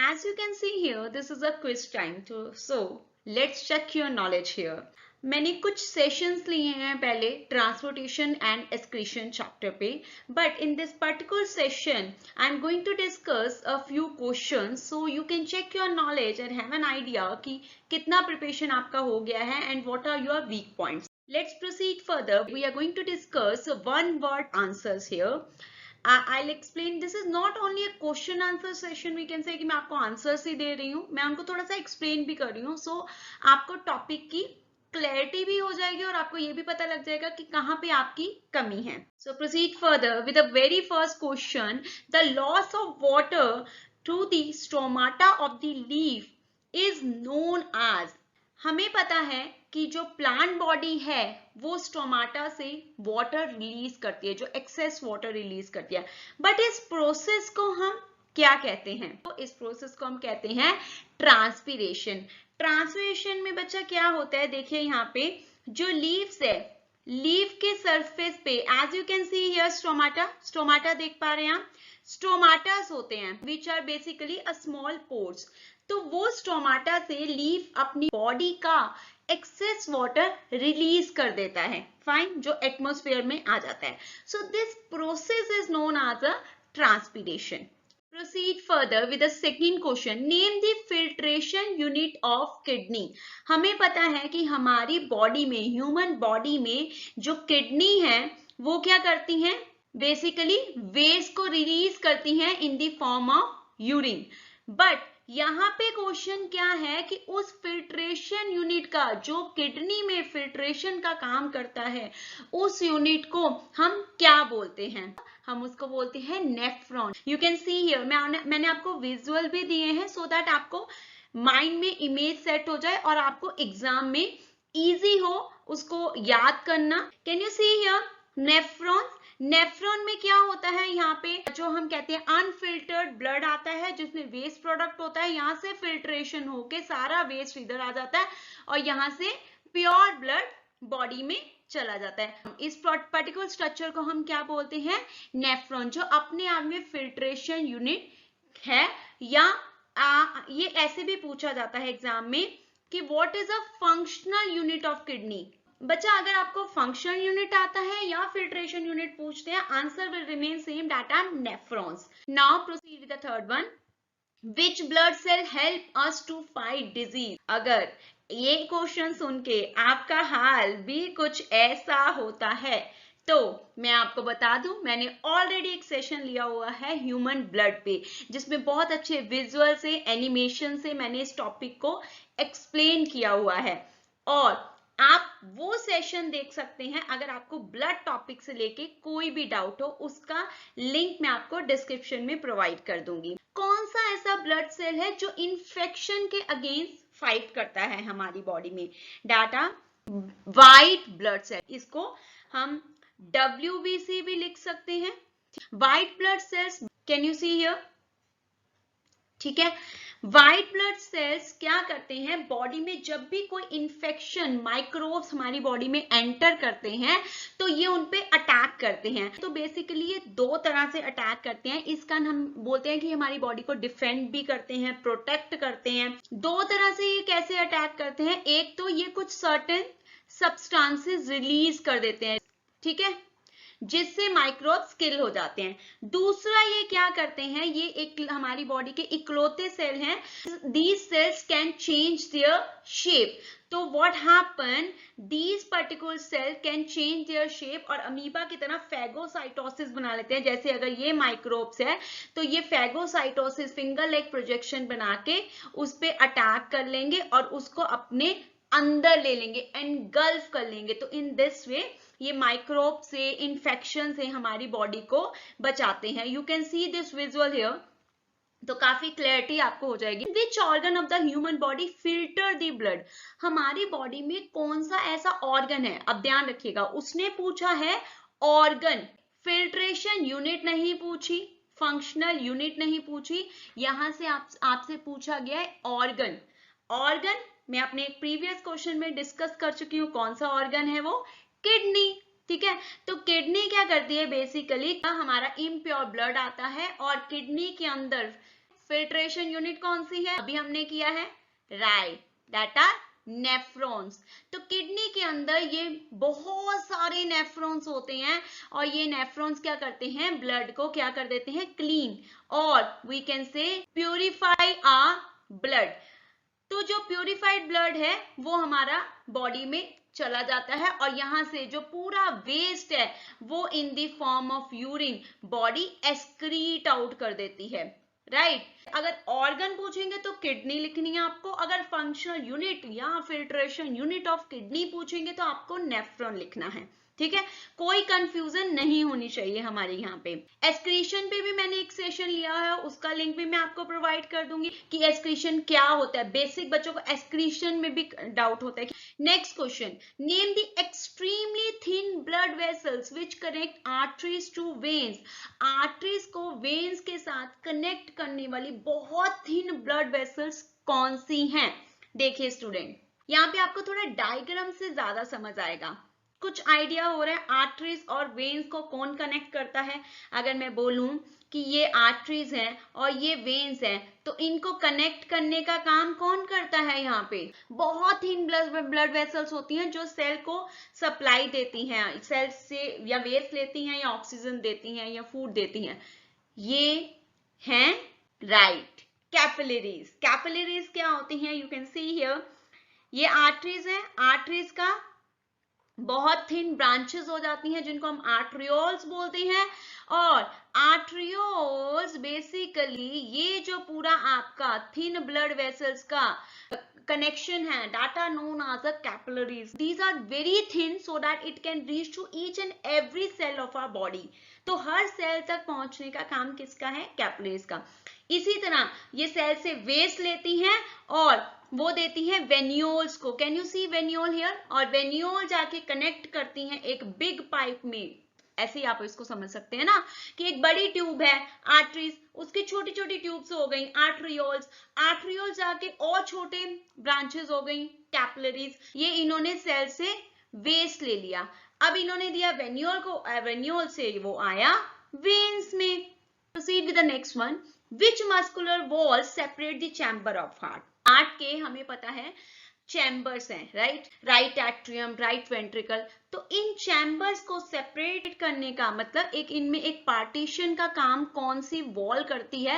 as you can see here, this is a quiz time. So let's check your knowledge here. मैंने कुछ sessions लिए हैं पहले transportation and excretion chapter पे, but in this particular session I am going to discuss a few questions so you can check your knowledge and have an idea कि कितना preparation आपका हो गया है and what are your weak points. Let's proceed further. We are going to discuss one word answers here. I'll explain. This is not only a question answer session. We can say कि मैं आपको answers ही दे रही हूँ, मैं उनको थोड़ा सा explain भी कर रही हूँ. So आपको topic की क्लैरिटी भी हो जाएगी और आपको ये भी पता लग जाएगा कि कहाँ पे आपकी कमी है. So proceed further with the very first question. The loss of water to the stomata of the leaf is known as. हमें पता है कि जो प्लांट बॉडी है वो स्टोमाटा से वाटर रिलीज करती है, जो एक्सेस वाटर रिलीज करती है, बट इस प्रोसेस को हम क्या कहते हैं? तो इस प्रोसेस को हम कहते हैं ट्रांसपीरेशन. ट्रांसपीरेशन में बच्चा क्या होता है, देखिए यहाँ पे जो लीव्स है, लीफ के सरफेस पे as you can see here stomata देख पा रहे हैं आप, स्टोमाटास होते हैं which are basically a small pores. तो वो स्टोमाटा से लीफ अपनी बॉडी का एक्सेस वाटर रिलीज कर देता है, फाइन, जो एटमॉस्फेयर में आ जाता है. So this process is known as a transpiration. Proceed further with the second question. Name the filtration unit of kidney. हमें पता है कि हमारी बॉडी में, ह्यूमन बॉडी में जो किडनी है वो क्या करती हैं, बेसिकली वेस्ट को रिलीज करती हैं in the form of urine. But यहाँ पे क्वेश्चन क्या है कि उस फिल्ट्रेशन यूनिट का, जो किडनी में फिल्ट्रेशन का काम करता है, उस यूनिट को हम क्या बोलते हैं? हम उसको बोलते हैं nephron. You can see here, मैंने आपको विजुअल भी दिए हैं सो दैट आपको माइंड में इमेज सेट हो जाए और आपको एग्जाम में इजी हो उसको याद करना. Can you see here nephron? Nephron में क्या होता है, यहाँ पे जो हम कहते हैं अनफिल्टर्ड ब्लड आता है जिसमें वेस्ट प्रोडक्ट होता है, यहाँ से फिल्ट्रेशन होके सारा वेस्ट इधर आ जाता है और यहाँ से प्योर ब्लड बॉडी में चला जाता है. इस पर्टिकुलर स्ट्रक्चर को हम क्या बोलते हैं? नेफ्रॉन, जो अपने आप में फिल्ट्रेशन यूनिट है. या ये ऐसे भी पूछा जाता है एग्जाम में कि what is a functional unit of kidney. बच्चा अगर आपको फंक्शनल यूनिट आता है या फिल्ट्रेशन यूनिट पूछते हैं, answer will remain same, that are nephrons. Now proceed with the third one. Which blood cell help us to fight disease? अगर ये क्वेश्चन सुन के आपका हाल भी कुछ ऐसा होता है तो मैं आपको बता दूं, मैंने ऑलरेडी एक सेशन लिया हुआ है ह्यूमन ब्लड पे, जिसमें बहुत अच्छे विजुअल से, एनिमेशन से मैंने इस टॉपिक को एक्सप्लेन किया हुआ है और आप वो सेशन देख सकते हैं अगर आपको ब्लड टॉपिक से लेके कोई भी डाउट हो. उसका लिंक मैं आपको डिस्क्रिप्शन में प्रोवाइड कर दूंगी. कौन सा ऐसा ब्लड सेल है जो इन्फेक्शन के अगेंस्ट फाइट करता है हमारी बॉडी में? डाटा व्हाइट ब्लड सेल, इसको हम WBC भी लिख सकते हैं. White blood cells, can you see here? ठीक है, व्हाइट ब्लड सेल्स क्या करते हैं, बॉडी में जब भी कोई इंफेक्शन, माइक्रोब्स हमारी बॉडी में एंटर करते हैं तो ये उन पे अटैक करते हैं. तो बेसिकली ये दो तरह से अटैक करते हैं. इसका हम बोलते हैं कि हमारी बॉडी को डिफेंड भी करते हैं, प्रोटेक्ट करते हैं. दो तरह से ये कैसे अटैक करते हैं, एक तो ये कुछ सर्टेन सब्सटेंसेस रिलीज कर देते हैं, ठीक है, जिससे माइक्रोब्स किल हो जाते हैं. दूसरा ये क्या करते हैं, ये एक हमारी बॉडी के इकलौते सेल हैं, these cells can change their shape. तो what happen, these particular cell can change their shape और अमीबा की तरह फैगोसाइटोसिस बना लेते हैं. जैसे अगर ये माइक्रोब्स है तो ये फैगोसाइटोसिस, फिंगर लेग प्रोजेक्शन बना के उस पे अटैक कर लेंगे और उसको अपने अंदर ले लेंगे, एनगल्फ कर लेंगे. तो इन दिस वे ये माइक्रोब से, इंफेक्शन से हमारी बॉडी को बचाते हैं. You can see this visual here, तो काफी क्लैरिटी आपको हो जाएगी. Which organ of the human body filter the blood? हमारी बॉडी में कौन सा ऐसा ऑर्गन है, अब ध्यान रखिएगा, उसने पूछा है ऑर्गन, फिल्ट्रेशन यूनिट नहीं पूछी, फंक्शनल यूनिट नहीं पूछी, यहां से आपसे पूछा गया है ऑर्गन. ऑर्गन मैं अपने एक प्रीवियस क्वेश्चन में डिस्कस कर चुकी हूँ, कौन सा ऑर्गन है वो, किडनी. ठीक है, तो किडनी क्या करती है, बेसिकली हमारा इम्प्योर ब्लड आता है और किडनी के अंदर फिल्ट्रेशन यूनिट कौन सी है, अभी हमने किया है, राइट, दैट आर नेफ्रॉन्स। तो किडनी के अंदर ये बहुत सारे नेफ्रॉन्स होते हैं और ये नेफ्रॉन्स क्या करते हैं, ब्लड को क्या कर देते हैं, क्लीन, और we can say purify our blood. तो जो प्यूरिफाइड ब्लड है वो हमारा बॉडी में चला जाता है और यहां से जो पूरा वेस्ट है वो in the form of urine body excrete out कर देती है, राइट। अगर ऑर्गन पूछेंगे तो किडनी लिखनी है आपको, अगर फंक्शनल यूनिट या फिल्ट्रेशन यूनिट ऑफ किडनी पूछेंगे तो आपको नेफ्रॉन लिखना है, ठीक है, कोई कंफ्यूजन नहीं होनी चाहिए हमारे यहाँ पे। एक्सक्रीशन पे भी मैंने एक सेशन लिया है, उसका लिंक भी मैं आपको प्रोवाइड कर दूंगी कि एक्सक्रीशन क्या होता है, बेसिक बच्चों को एक्सक्रीशन में भी डाउट होता है। Next question, name the extremely thin blood vessels which connect arteries to veins. Arteries को वेन्स के साथ कनेक्ट करने वाली बहुत थिन ब्लड वेसल्स कौन सी हैं? देखिए स्टूडेंट, यहाँ पे आपको थोड़ा डायग्राम से ज्यादा समझ आएगा, कुछ आइडिया हो रहा है आर्टरीज और वेन्स को कौन कनेक्ट करता है। अगर मैं बोलूं कि ये आर्टरीज हैं और ये वेन्स हैं तो इनको कनेक्ट करने का काम कौन करता है? यहाँ पे बहुत थिन ब्लड वेसल्स होती हैं जो सेल को सप्लाई देती हैं, सेल से या वेस्ट लेती हैं या ऑक्सीजन देती हैं या फूड देती हैं, ये हैं राइट कैपिलरीज। कैपिलरीज क्या होती हैं? यू कैन सी हियर, ये आर्टरीज हैं, आर्टरीज का बहुत थिन ब्रांचेस हो जाती हैं जिनको हम आर्टरियोल्स बोलते हैं, और आर्टरियोल्स बेसिकली ये जो पूरा आपका थिन ब्लड वेसल्स का connection है, that are known as the capillaries. These are very thin so that it can reach to each and every cell of our body. तो हर सेल तक पहुंचने का काम किसका है? कैपिलरीज का। इसी तरह ये सेल से वेस्ट लेती हैं और वो देती हैं वेन्यूल्स को। Can you see venule here? और वेन्यूल जाके कनेक्ट करती हैं एक बिग पाइप में। ऐसे ही आप इसको समझ सकते हैं ना कि एक बड़ी ट्यूब है आर्टरीज, उसकी छोटी छोटी ट्यूब्स हो गई आर्टरियोल्स, आर्टरियोल्स जाके और छोटे ब्रांचेस हो गई कैपिलरीज। ये इन्होंने सेल से वेस्ट ले लिया, अब इन्होंने दिया वेन्यूल को, वेन्यूल से वो आया वेन्स में। Proceed with the next one, which muscular wall separate the chamber of heart. Heart के हमें पता है चैम्बर्स हैं, right, right atrium, right ventricle. तो इन चैम्बर्स को सेपरेट करने का मतलब एक इनमें एक पार्टीशन का काम कौन सी वॉल करती है,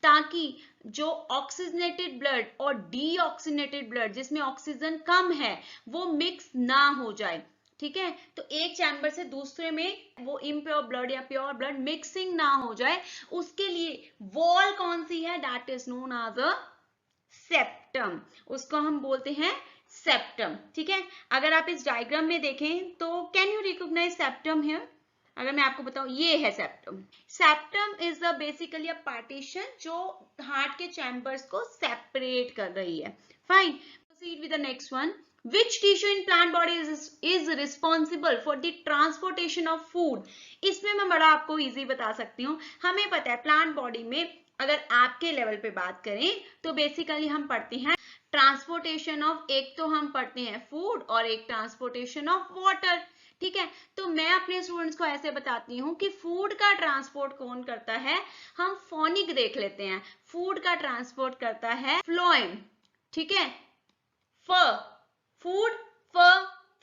ताकि जो ऑक्सीजनेटेड ब्लड और डीऑक्सीजनेटेड ब्लड जिसमें ऑक्सीजन कम है वो मिक्स ना हो जाए, ठीक है। तो एक चैम्बर से दूसरे में वो इम्प्योर ब्लड या प्योर ब्लड मिक्सिंग ना हो जाए, उसके लिए वॉल कौन सी है? That is known as a septum, उसको हम बोलते हैं सेप्टम, ठीक है। अगर आप इस डायग्राम में देखें तो can you recognise septum here? अगर मैं आपको बताऊं ये है septum. Septum is a basically a partition जो हार्ट के चैम्बर्स को सेपरेट कर रही है। Fine, proceed with the next one, Which tissue in plant body is responsible for the transportation of food? इसमें मैं बड़ा आपको इजी बता सकती हूँ। हमें पता है प्लांट बॉडी में अगर आपके लेवल पे बात करें तो बेसिकली हम पढ़ते हैं ट्रांसपोर्टेशन ऑफ, एक तो हम पढ़ते हैं फूड और एक ट्रांसपोर्टेशन ऑफ वाटर, ठीक है। तो मैं अपने स्टूडेंट्स को ऐसे बताती हूँ कि फूड का ट्रांसपोर्ट कौन करता है? हम फोनिक देख लेते हैं। फूड का ट्रांसपोर्ट करता है फ्लोएम, ठीक है, फूड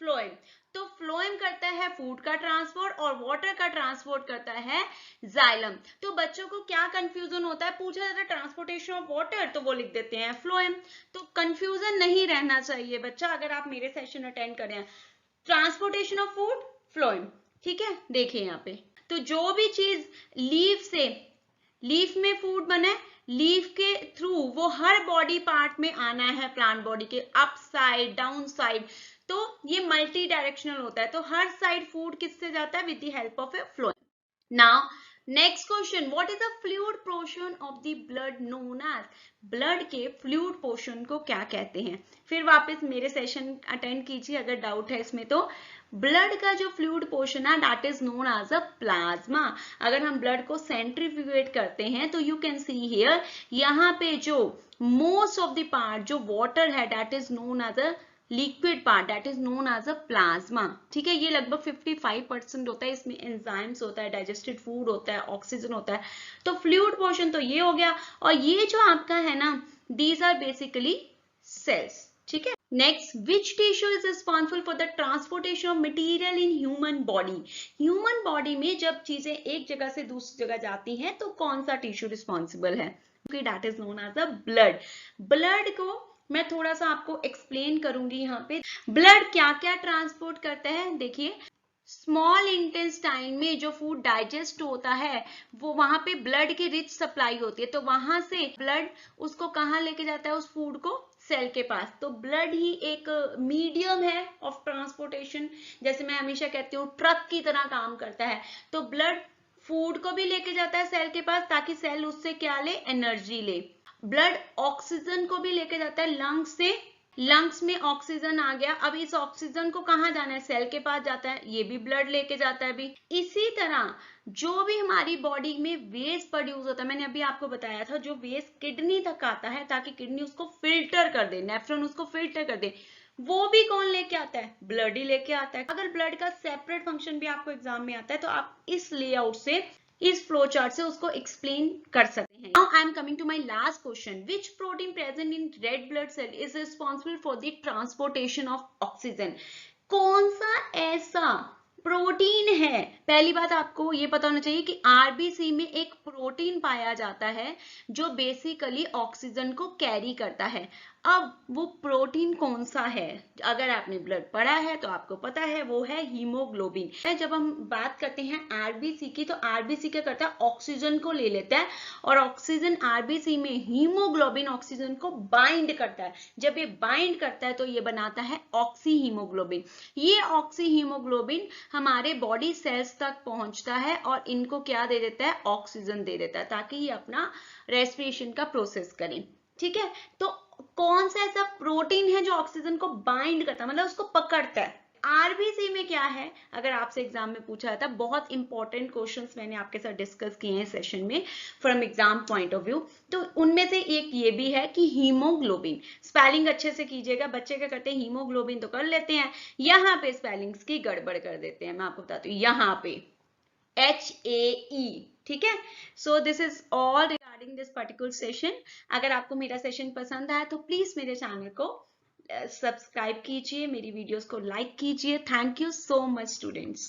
फ्लोएम। तो फ्लोएम करता है फूड का ट्रांसपोर्ट और वाटर का ट्रांसपोर्ट करता है जाइलम। तो बच्चों को क्या कंफ्यूजन होता है, पूछा जाता है ट्रांसपोर्टेशन ऑफ वाटर तो वो लिख देते हैं फ्लोएम। तो कंफ्यूजन नहीं रहना चाहिए बच्चा, अगर आप मेरे सेशन अटेंड करें। ट्रांसपोर्टेशन ऑफ फूड फ्लोएम, ठीक है। देखिए यहाँ पे तो जो भी चीज लीफ में फूड बने, लीफ के थ्रू वो हर बॉडी पार्ट में आना है, प्लांट बॉडी के अप साइड डाउन साइड, तो ये मल्टी डायरेक्शनल होता है। तो हर साइड फूड किससे जाता है? With the help of a phloem. Now next question, what is the fluid portion of the blood known as? Blood के फ्लूइड पोर्शन को क्या कहते हैं? फिर वापस मेरे सेशन अटेंड कीजिए अगर डाउट है इसमें। तो ब्लड का जो फ्लूइड पोर्शन है that is known as a plasma. अगर हम ब्लड को सेंट्रीफ्यूगेट करते हैं तो यू कैन सी हियर, यहाँ पे जो मोस्ट ऑफ द पार्ट जो वाटर है that is known as a liquid part that is known as a plasma, ठीक है। ये लगभग 55% होता है, इसमें एंजाइम्स होता है, डाइजेस्टेड फूड होता है, ऑक्सीजन होता है। तो फ्लूइड पोर्शन तो ये हो गया, और ये जो आपका है ना, दीज आर बेसिकली सेल्स, ठीक है। Next, which tissue is responsible for the transportation of material in human body. Human body में जब चीजें एक जगह से दूसरी जगह जाती हैं तो कौन सा टिश्यू रिस्पॉन्सिबल है? That is known as a blood. Blood को मैं थोड़ा सा आपको एक्सप्लेन करूंगी यहाँ पे। ब्लड क्या क्या ट्रांसपोर्ट करता है, देखिए, स्मॉल इंटेस्टाइन में जो फूड डाइजेस्ट होता है वो वहां पे ब्लड की रिच सप्लाई होती है, तो वहां से ब्लड उसको कहाँ लेके जाता है, उस फूड को सेल के पास। तो ब्लड ही एक मीडियम है ऑफ ट्रांसपोर्टेशन, जैसे मैं हमेशा कहती हूँ ट्रक की तरह काम करता है। तो ब्लड फूड को भी लेके जाता है सेल के पास, ताकि सेल उससे क्या ले, एनर्जी ले। ब्लड ऑक्सीजन को भी लेके जाता है लंग्स से, लंग्स में ऑक्सीजन आ गया, अब इस ऑक्सीजन को कहाँ जाना है, सेल के पास जाता है, ये भी ब्लड लेके जाता है भी। इसी तरह जो भी हमारी बॉडी में वेस्ट प्रोड्यूस होता है, मैंने अभी आपको बताया था, जो वेस्ट किडनी तक आता है ताकि किडनी उसको फिल्टर कर दे, नेफ्रॉन उसको फिल्टर कर दे, वो भी कौन लेके आता है, ब्लड ही लेके आता है। अगर ब्लड का सेपरेट फंक्शन भी आपको एग्जाम में आता है तो आप इस लेआउट से, इस फ्लो चार्ट से उसको एक्सप्लेन कर सकते हैं। Now I am coming to my last question, which protein present in red blood cell is responsible for the transportation of oxygen. कौन सा ऐसा प्रोटीन है, पहली बात आपको ये पता होना चाहिए कि आरबीसी में एक प्रोटीन पाया जाता है जो बेसिकली ऑक्सीजन को कैरी करता है। अब वो प्रोटीन कौन सा है, अगर आपने ब्लड पढ़ा है तो आपको पता है, वो है हीमोग्लोबिन। जब हम बात करते हैं आरबीसी की, तो आरबीसी क्या करता है, ऑक्सीजन को ले लेता है, और ऑक्सीजन आरबीसी में हीमोग्लोबिन ऑक्सीजन को बाइंड करता है। जब ये बाइंड करता है तो ये बनाता है ऑक्सी हीमोग्लोबिन। ये ऑक्सी हीमोग्लोबिन हमारे बॉडी सेल्स तक पहुंचता है और इनको क्या दे देता है, ऑक्सीजन दे देता है, ताकि ये अपना रेस्पिरेशन का प्रोसेस करें, ठीक है। तो कौन सा ऐसा प्रोटीन है जो ऑक्सीजन को बाइंड करता है, मतलब उसको पकड़ता है। आरबीसी में क्या है, अगर आपसे एग्जाम में पूछा जाता है, बहुत इंपॉर्टेंट क्वेश्चंस मैंने आपके साथ डिस्कस किए हैं सेशन में from exam point of view, तो उनमें से एक ये भी है कि हीमोग्लोबिन, स्पेलिंग अच्छे से कीजिएगा, बच्चे क्या करते हैं, हीमोग्लोबिन तो कर लेते हैं, यहाँ पे स्पेलिंग्स की गड़बड़ कर देते हैं। मैं आपको बताती हूँ, यहाँ पे HAE, ठीक है। So this is all regarding this particular session. अगर आपको मेरा सेशन पसंद आया तो प्लीज मेरे चैनल को सब्सक्राइब कीजिए, मेरी वीडियोस को लाइक कीजिए। Thank you so much students.